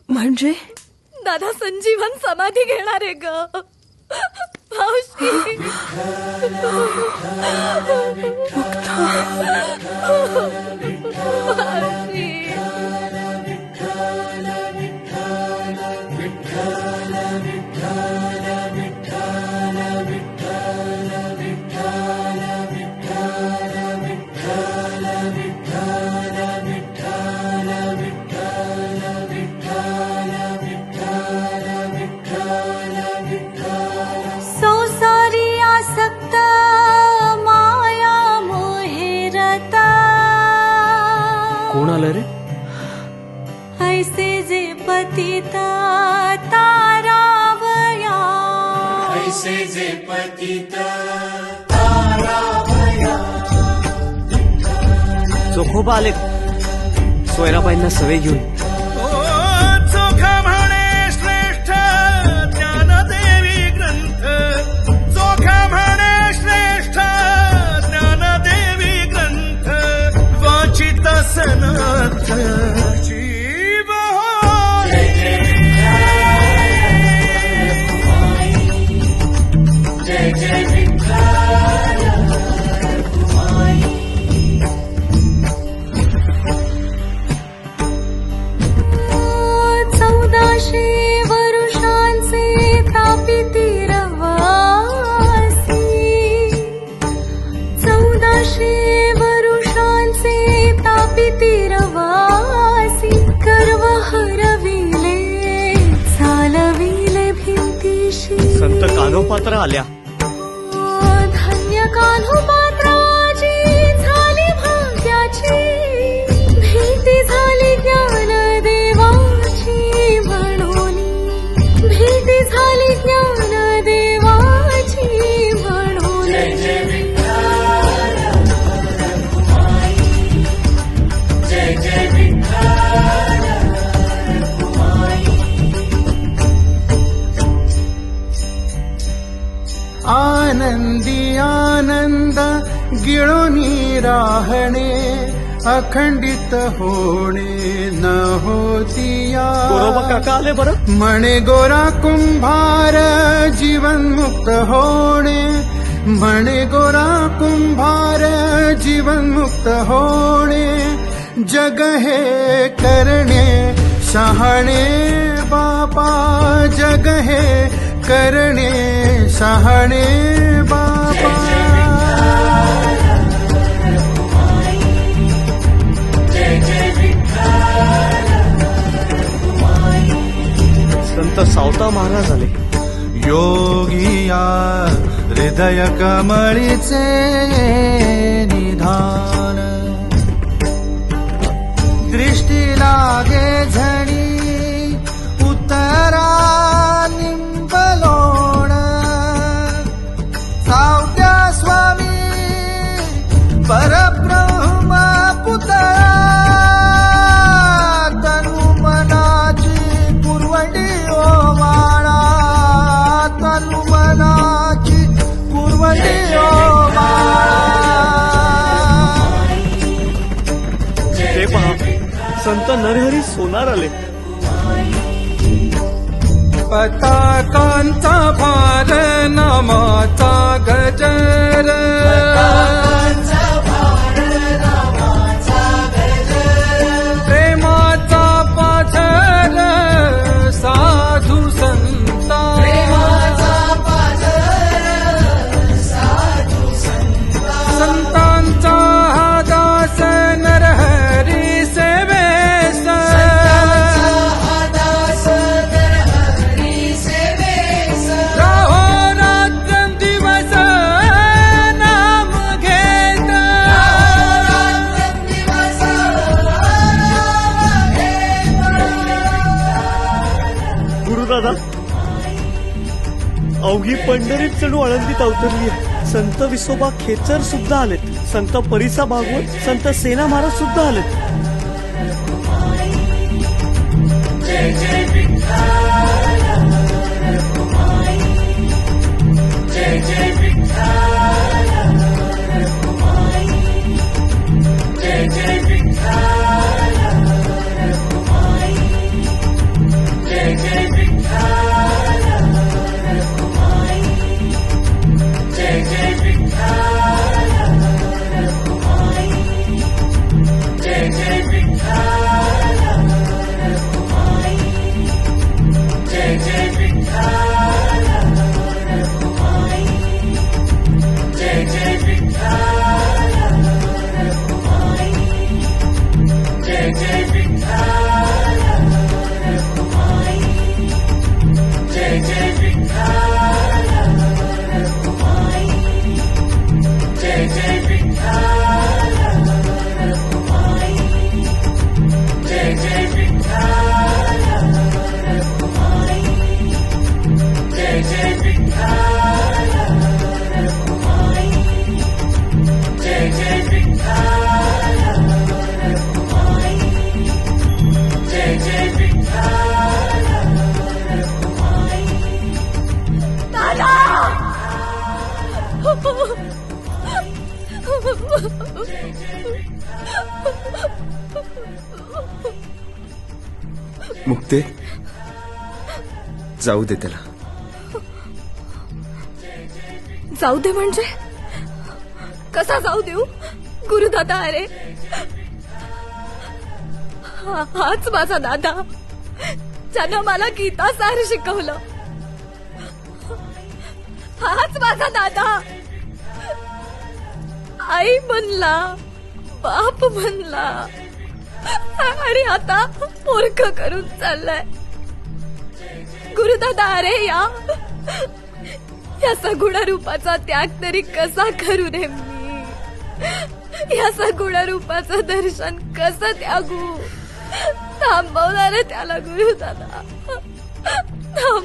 म्हणजे दादा संजीवन समाधी घेणार आहे ग मावशी. कोण आलं रे? ऐसे जे पतिता तारावया, ऐसे जे पतिता तारावया. चोखोबा आले सोयराबाईंना सवय घेऊन. चोखा म्हणे श्रेष्ठ ज्ञानदेवी ग्रंथ, चोखा म्हणे श्रेष्ठ ज्ञानदेवी ग्रंथ, वाचित सनथ जीव हो. जय जय विठ्ठल. वर्षांचे तापिती रवासी, 1400 वर्षांचे तापिती रवासी, गर्व हरविले चालविले भिंतीशी. संत कान्होपात्र आल्या. धन्य कान्होपात्राची झाली भाग्याची, भीती झाली ज्ञानदेवाची म्हणून, भीती झाली ज्ञानदेवाची म्हणून. जय जय विठ्ठल जय जय विठ्ठल. आनंदी आनंद गिळोनी राहणे, अखंडित होणे न होतिया. गोरोबा काका आले बरं. म्हणे गोरा कुंभार जीवन मुक्त होणे, म्हणे गोरा कुंभार जीवन मुक्त होणे. जग हे करणे शहाणे बापा, जग हे करणे शहाणे बापा. संत सावता महाराज आले. योगिया हृदय कमळीचे निधान, दृष्टी लागे झणी उतरा निंबलोण. सावत्या स्वामी परब्रह्म पुतळा, तनु मनाची कुरवडी ओवाळा, तनु मनाची कुरवडी ओवाळा. ते पहा संत नरहरी सोनार आले. पताकांचा भार नामाचा गजर, प्रेमाचा पाझर साधू संता, संतांचा हा दास नरहरी सेवेस. राहो रात्रंदिवस नाम घेत, गुरुदादा अवघी पंढरीत चढू आळंदीत अवतरली. संत विसोबा खेचर सुद्धा आलेत. संत परिसा भागवत, संत सेना महाराज सुद्धा आलेत. जय जय विठ्ठल जय जय विठ्ठल जय जय विठ्ठल. जय विठ्ठल रखुमाई जय जय विठ्ठल रखुमाई जय जय विठ्ठल रखुमाई जय जय विठ्ठल रखुमाई जय जय विठ्ठल रखुमाई जय जय विठ्ठल रखुमाई जय जय विठ्ठल रखुमाई दादा मुक्ते जाऊ दे त्याला. जाऊ दे म्हणजे कसा जाऊ देऊ गुरुदादा? अरे हाच माझा दादा ज्यानं मला गीता सार शिकवलं. हाच माझा दादा आई बनला, बाप बनला आणि आता मूर्ख करून चाललाय. गुरुदादा अरे या सगुण रूपाचा त्याग तरी कसा करू रे मी? या सगुण रूपाचं दर्शन कसं त्यागू? थांबवणार त्याला गुरुदादा,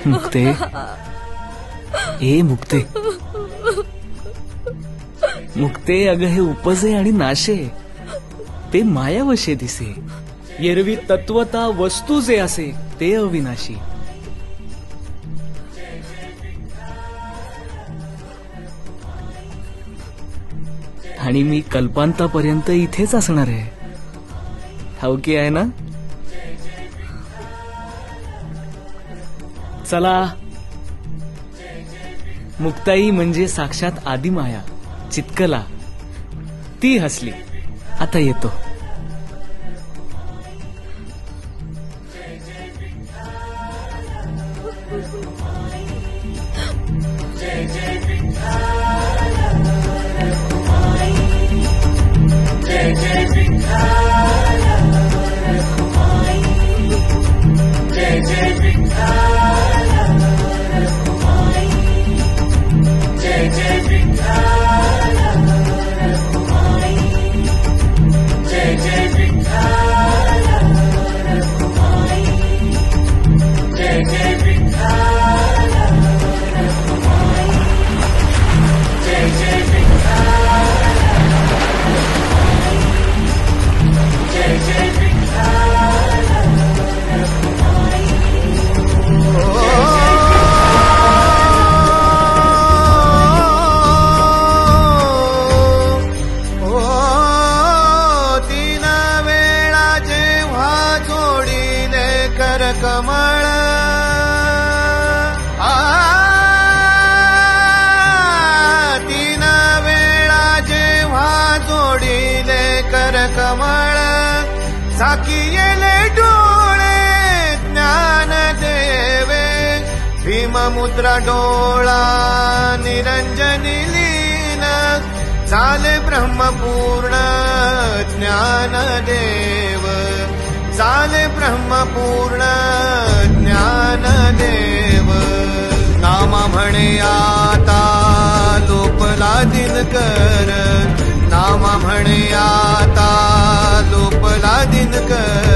मुक्ते ए मुक्ते मुक्ते अगं हे उपजे आणि नाशे ते मायावशे दिसे. एरवी तत्वता वस्तू जे असे ते अविनाशी. आणि मी कल्पांतापर्यंत इथेच असणार आहे. ठाऊकी आहे ना? चला, मुक्ताई म्हणजे साक्षात आदिमाया चितकला. ती हसली. आता येतो. जय जय विठ्ठल रखुमाई जय जय विठ्ठल रखुमाई जय जय विठ्ठल रखुमाई जय जय विठ्ठल रखुमाई जय जय विठ्ठल रखुमाई जय जय विठ्ठल रखुमाई जय जय विठ्ठल जय जय विठ्ठल रखुमाई तीन वेळा जेव्हा जोडीले कर कमळ तीन वेळा जेव्हा जोडीले कर कमळ साकियेले डोळे ज्ञान देवे भीममुद्रा डोळा निरंजनी लीन झाले ब्रह्मपूर्ण ज्ञान देव झाले ब्रह्मपूर्ण ज्ञान देव नामा म्हणे आता लोपला दिनकर नामा म्हणे आता लोपला दिनकर